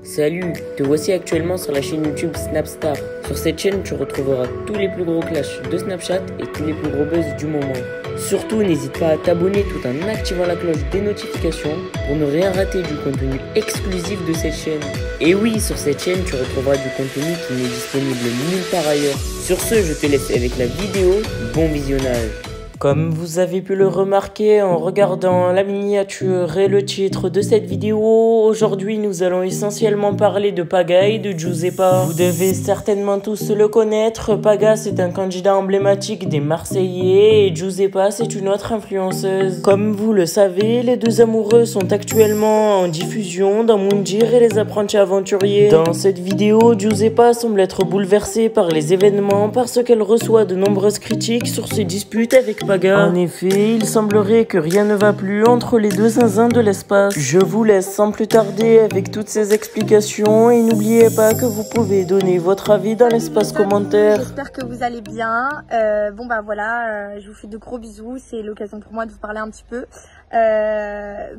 Salut, te voici actuellement sur la chaîne YouTube Snapstar. Sur cette chaîne, tu retrouveras tous les plus gros clashs de Snapchat et tous les plus gros buzz du moment. Surtout, n'hésite pas à t'abonner tout en activant la cloche des notifications pour ne rien rater du contenu exclusif de cette chaîne. Et oui, sur cette chaîne, tu retrouveras du contenu qui n'est disponible nulle part ailleurs. Sur ce, je te laisse avec la vidéo. Bon visionnage. Comme vous avez pu le remarquer en regardant la miniature et le titre de cette vidéo, aujourd'hui nous allons essentiellement parler de Paga et de Giuseppa. Vous devez certainement tous le connaître, Paga c'est un candidat emblématique des Marseillais et Giuseppa c'est une autre influenceuse. Comme vous le savez, les deux amoureux sont actuellement en diffusion dans Moundir et les apprentis aventuriers. Dans cette vidéo, Giuseppa semble être bouleversée par les événements parce qu'elle reçoit de nombreuses critiques sur ses disputes avec Paga. En effet, il semblerait que rien ne va plus entre les deux zinzins de l'espace. Je vous laisse sans plus tarder avec toutes ces explications et n'oubliez pas que vous pouvez donner votre avis dans l'espace commentaire. J'espère que vous allez bien. Je vous fais de gros bisous. C'est l'occasion pour moi de vous parler un petit peu. J'ai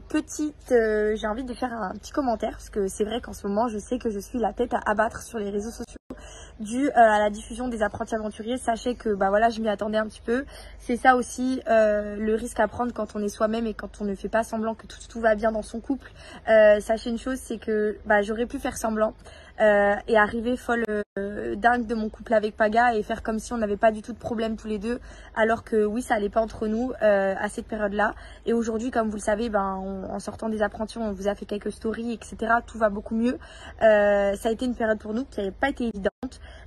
envie de faire un petit commentaire parce que c'est vrai qu'en ce moment, je sais que je suis la tête à abattre sur les réseaux sociaux dû à la diffusion des apprentis aventuriers. Sachez que je m'y attendais un petit peu. C'est ça aussi le risque à prendre quand on est soi-même et quand on ne fait pas semblant que tout va bien dans son couple. Sachez une chose, c'est que j'aurais pu faire semblant et arriver folle dingue de mon couple avec Paga et faire comme si on n'avait pas du tout de problème tous les deux, alors que oui, ça allait pas entre nous à cette période-là. Et aujourd'hui, comme vous le savez, en sortant des apprentis, on vous a fait quelques stories, etc. Tout va beaucoup mieux. Ça a été une période pour nous qui n'avait pas été évidente.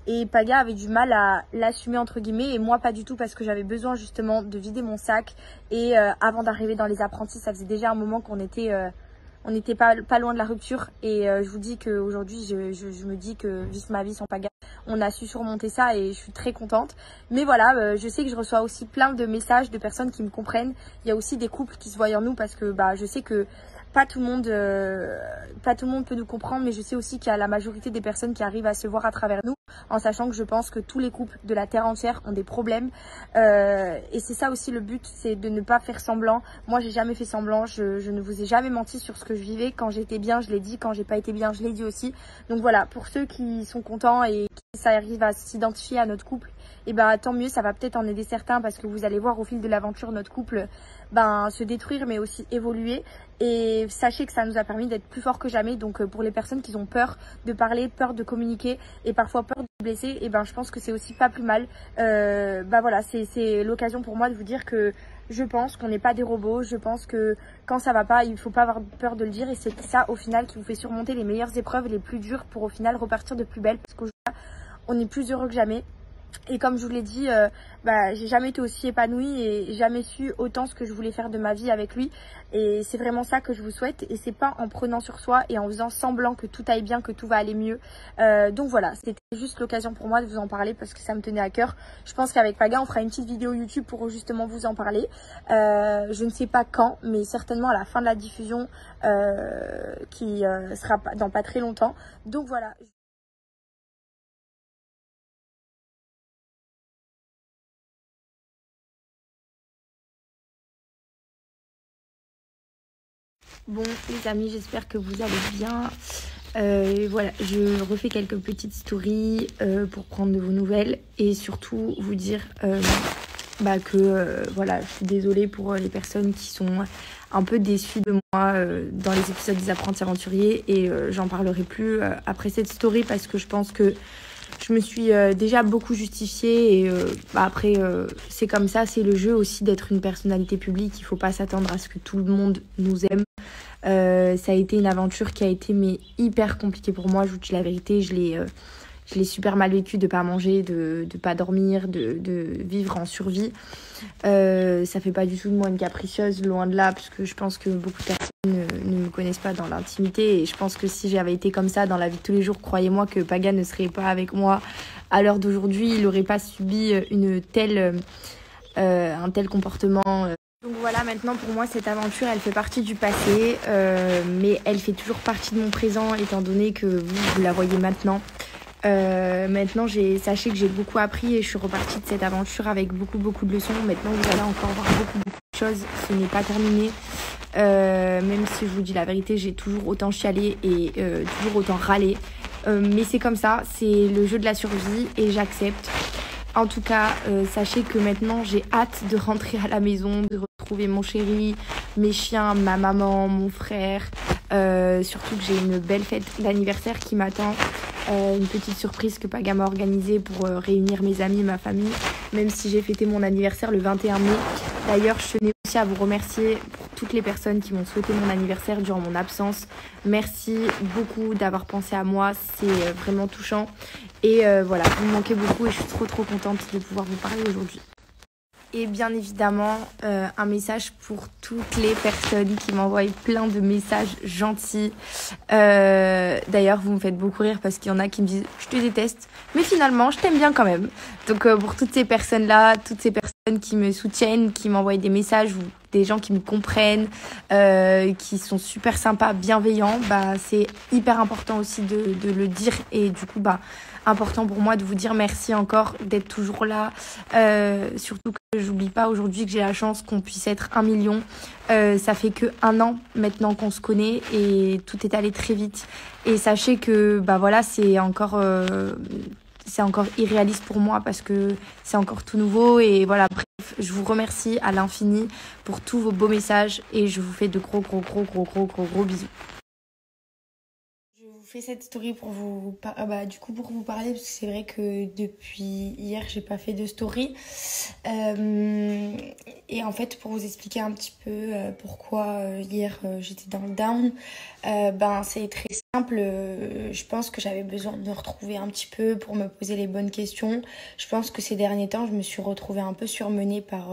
Et Paga avait du mal à l'assumer entre guillemets et moi pas du tout parce que j'avais besoin justement de vider mon sac et avant d'arriver dans les apprentis, ça faisait déjà un moment qu'on était pas loin de la rupture et je vous dis qu'aujourd'hui je me dis que vivre ma vie sans Paga, on a su surmonter ça et je suis très contente. Mais voilà, je sais que je reçois aussi plein de messages de personnes qui me comprennent. Il y a aussi des couples qui se voient en nous parce que je sais que pas tout le monde peut nous comprendre, mais je sais aussi qu'il y a la majorité des personnes qui arrivent à se voir à travers nous, en sachant que je pense que tous les couples de la terre entière ont des problèmes. Et c'est ça aussi le but, c'est de ne pas faire semblant. Moi, j'ai jamais fait semblant, je ne vous ai jamais menti sur ce que je vivais. Quand j'étais bien, je l'ai dit. Quand j'ai pas été bien, je l'ai dit aussi. Donc voilà, pour ceux qui sont contents et qui ça arrive à s'identifier à notre couple, et tant mieux, ça va peut-être en aider certains parce que vous allez voir au fil de l'aventure notre couple se détruire mais aussi évoluer. Et sachez que ça nous a permis d'être plus forts que jamais. Donc pour les personnes qui ont peur de parler, peur de communiquer et parfois peur de se blesser, je pense que c'est aussi pas plus mal. C'est l'occasion pour moi de vous dire que je pense qu'on n'est pas des robots. Je pense que quand ça va pas, il faut pas avoir peur de le dire. Et c'est ça au final qui vous fait surmonter les meilleures épreuves et les plus dures pour au final repartir de plus belle. Parce qu'aujourd'hui, on est plus heureux que jamais. Et comme je vous l'ai dit, j'ai jamais été aussi épanouie et jamais su autant ce que je voulais faire de ma vie avec lui. Et c'est vraiment ça que je vous souhaite. Et c'est pas en prenant sur soi et en faisant semblant que tout aille bien, que tout va aller mieux. Donc voilà, c'était juste l'occasion pour moi de vous en parler parce que ça me tenait à cœur. Je pense qu'avec Paga, on fera une petite vidéo YouTube pour justement vous en parler. Je ne sais pas quand, mais certainement à la fin de la diffusion qui sera dans pas très longtemps. Donc voilà. Bon les amis, j'espère que vous allez bien. Je refais quelques petites stories pour prendre de vos nouvelles et surtout vous dire je suis désolée pour les personnes qui sont un peu déçues de moi dans les épisodes des apprentis aventuriers et j'en parlerai plus après cette story parce que je pense que je me suis déjà beaucoup justifiée et c'est comme ça, c'est le jeu aussi d'être une personnalité publique. Il faut pas s'attendre à ce que tout le monde nous aime. Ça a été une aventure qui a été hyper compliquée pour moi, je vous dis la vérité. Je l'ai super mal vécu de pas manger, de pas dormir, de vivre en survie. Ça fait pas du tout de moi une capricieuse, loin de là, parce que je pense que beaucoup de personnes ne me connaissent pas dans l'intimité et je pense que si j'avais été comme ça dans la vie de tous les jours, croyez-moi que Paga ne serait pas avec moi à l'heure d'aujourd'hui. Il n'aurait pas subi un tel comportement. Donc voilà, maintenant pour moi cette aventure elle fait partie du passé mais elle fait toujours partie de mon présent étant donné que vous la voyez maintenant. Maintenant sachez que j'ai beaucoup appris et je suis repartie de cette aventure avec beaucoup de leçons. Maintenant vous allez encore voir beaucoup de choses, ce n'est pas terminé. Même si je vous dis la vérité, j'ai toujours autant chialé et toujours autant râlé. Mais c'est comme ça, c'est le jeu de la survie et j'accepte. En tout cas, sachez que maintenant j'ai hâte de rentrer à la maison, de retrouver mon chéri, mes chiens, ma maman, mon frère. Surtout que j'ai une belle fête d'anniversaire qui m'attend. Une petite surprise que Paga m'a organisée pour réunir mes amis, ma famille. Même si j'ai fêté mon anniversaire le 21 mai. D'ailleurs, je tenais aussi à vous remercier pour toutes les personnes qui m'ont souhaité mon anniversaire durant mon absence. Merci beaucoup d'avoir pensé à moi, c'est vraiment touchant. Et voilà, vous me manquez beaucoup et je suis trop contente de pouvoir vous parler aujourd'hui. Et bien évidemment, un message pour toutes les personnes qui m'envoient plein de messages gentils. D'ailleurs, vous me faites beaucoup rire parce qu'il y en a qui me disent « je te déteste », mais finalement, je t'aime bien quand même. Donc pour toutes ces personnes-là, toutes ces personnes qui me soutiennent, qui m'envoient des messages ou des gens qui me comprennent, qui sont super sympas, bienveillants, bah, c'est hyper important aussi de le dire. Et du coup, bah, important pour moi de vous dire merci encore d'être toujours là. Surtout que j'oublie pas aujourd'hui que j'ai la chance qu'on puisse être 1 million. Ça fait que 1 an maintenant qu'on se connaît et tout est allé très vite. Et sachez que bah voilà, c'est encore irréaliste pour moi parce que c'est encore tout nouveau. Et voilà, bref, je vous remercie à l'infini pour tous vos beaux messages et je vous fais de gros bisous. Je fais cette story pour vous pour vous parler parce que c'est vrai que depuis hier j'ai pas fait de story et en fait pour vous expliquer un petit peu pourquoi hier j'étais dans le down, c'est très simple. Je pense que j'avais besoin de me retrouver un petit peu pour me poser les bonnes questions. Je pense que ces derniers temps je me suis retrouvée un peu surmenée par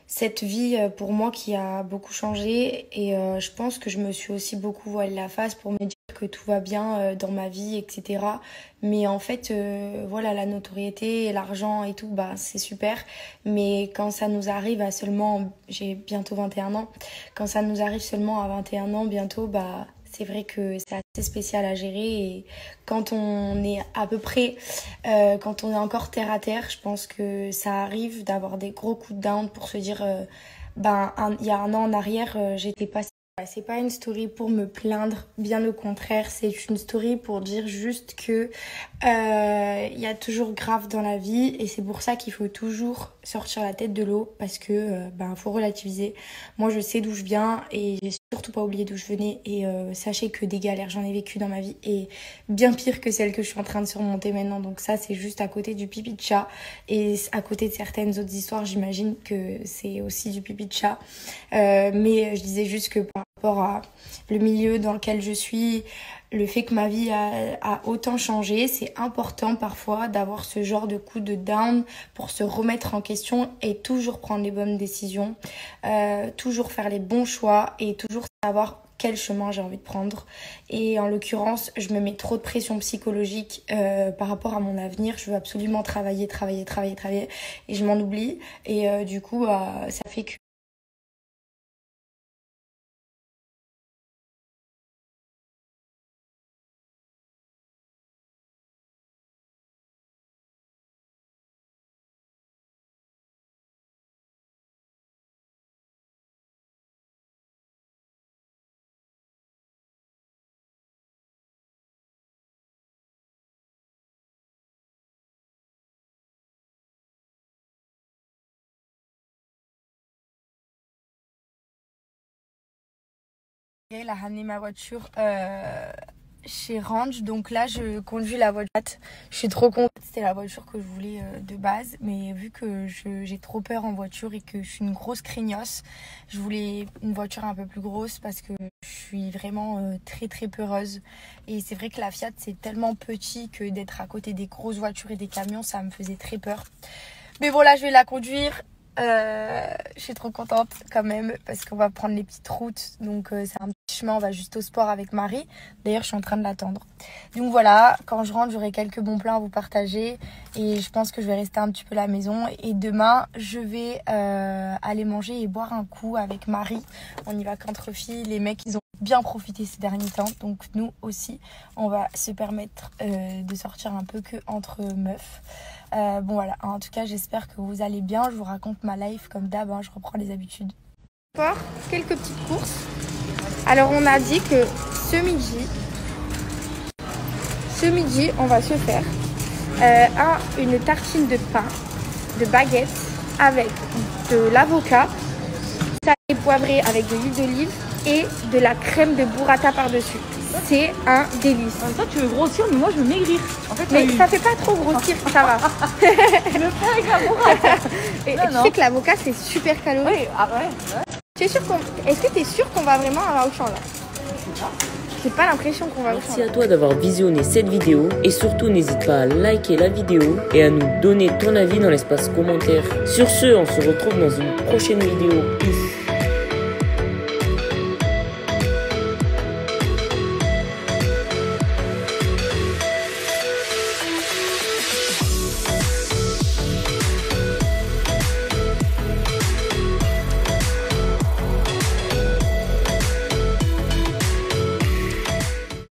cette vie pour moi qui a beaucoup changé et je pense que je me suis aussi beaucoup voilé la face pour me dire que tout va bien dans ma vie, etc. Mais en fait, voilà, la notoriété, l'argent et tout, bah c'est super. Mais quand ça nous arrive à seulement, j'ai bientôt 21 ans, quand ça nous arrive seulement à 21 ans bientôt, bah c'est vrai que c'est assez spécial à gérer et quand on est à peu près, quand on est encore terre à terre, je pense que ça arrive d'avoir des gros coups de down pour se dire, il y a 1 an en arrière, j'étais pas... C'est pas une story pour me plaindre, bien au contraire, c'est une story pour dire juste que y a toujours grave dans la vie et c'est pour ça qu'il faut toujours sortir la tête de l'eau parce que faut relativiser. Moi je sais d'où je viens et j'ai surtout pas oublié d'où je venais et sachez que des galères j'en ai vécu dans ma vie et bien pire que celles que je suis en train de surmonter maintenant, donc ça c'est juste à côté du pipi de chat et à côté de certaines autres histoires j'imagine que c'est aussi du pipi de chat, mais je disais juste que par rapport à le milieu dans lequel je suis, le fait que ma vie a autant changé, c'est important parfois d'avoir ce genre de coup de down pour se remettre en question et toujours prendre les bonnes décisions, toujours faire les bons choix et toujours savoir quel chemin j'ai envie de prendre. Et en l'occurrence, je me mets trop de pression psychologique par rapport à mon avenir. Je veux absolument travailler et je m'en oublie. Et du coup, ça fait que elle a ramené ma voiture chez Range, donc là je conduis la voiture. Je suis trop contente, c'était la voiture que je voulais de base, mais vu que j'ai trop peur en voiture et que je suis une grosse craignos, je voulais une voiture un peu plus grosse parce que je suis vraiment très peureuse. Et c'est vrai que la Fiat c'est tellement petit que d'être à côté des grosses voitures et des camions, ça me faisait très peur. Mais voilà, je vais la conduire. Je suis trop contente quand même parce qu'on va prendre les petites routes, donc c'est un petit chemin, on va juste au sport avec Marie. D'ailleurs je suis en train de l'attendre, donc voilà, quand je rentre j'aurai quelques bons plans à vous partager et je pense que je vais rester un petit peu à la maison et demain je vais aller manger et boire un coup avec Marie. On y va qu'entre filles, les mecs ils ont bien profité ces derniers temps, donc nous aussi on va se permettre de sortir un peu que entre meufs. Bon voilà, en tout cas j'espère que vous allez bien, je vous raconte ma life comme d'hab, je reprends les habitudes. Sport, quelques petites courses. Alors on a dit que ce midi, on va se faire une tartine de pain, de baguette avec de l'avocat, salé poivré avec de l'huile d'olive et de la crème de burrata par-dessus. C'est un délice. Toi, tu veux grossir, mais moi, je veux maigrir. En fait, mais ça fait pas trop grossir, ça va. Je le fais avec la burrata. Et tu sais que l'avocat, c'est super calorique. Oui, ah ouais. Est-ce que tu es sûr qu'on va vraiment avoir au champ là? J'ai pas l'impression qu'on va au champ. Merci à toi d'avoir visionné cette vidéo et surtout n'hésite pas à liker la vidéo et à nous donner ton avis dans l'espace commentaire. Sur ce, on se retrouve dans une prochaine vidéo. Peace.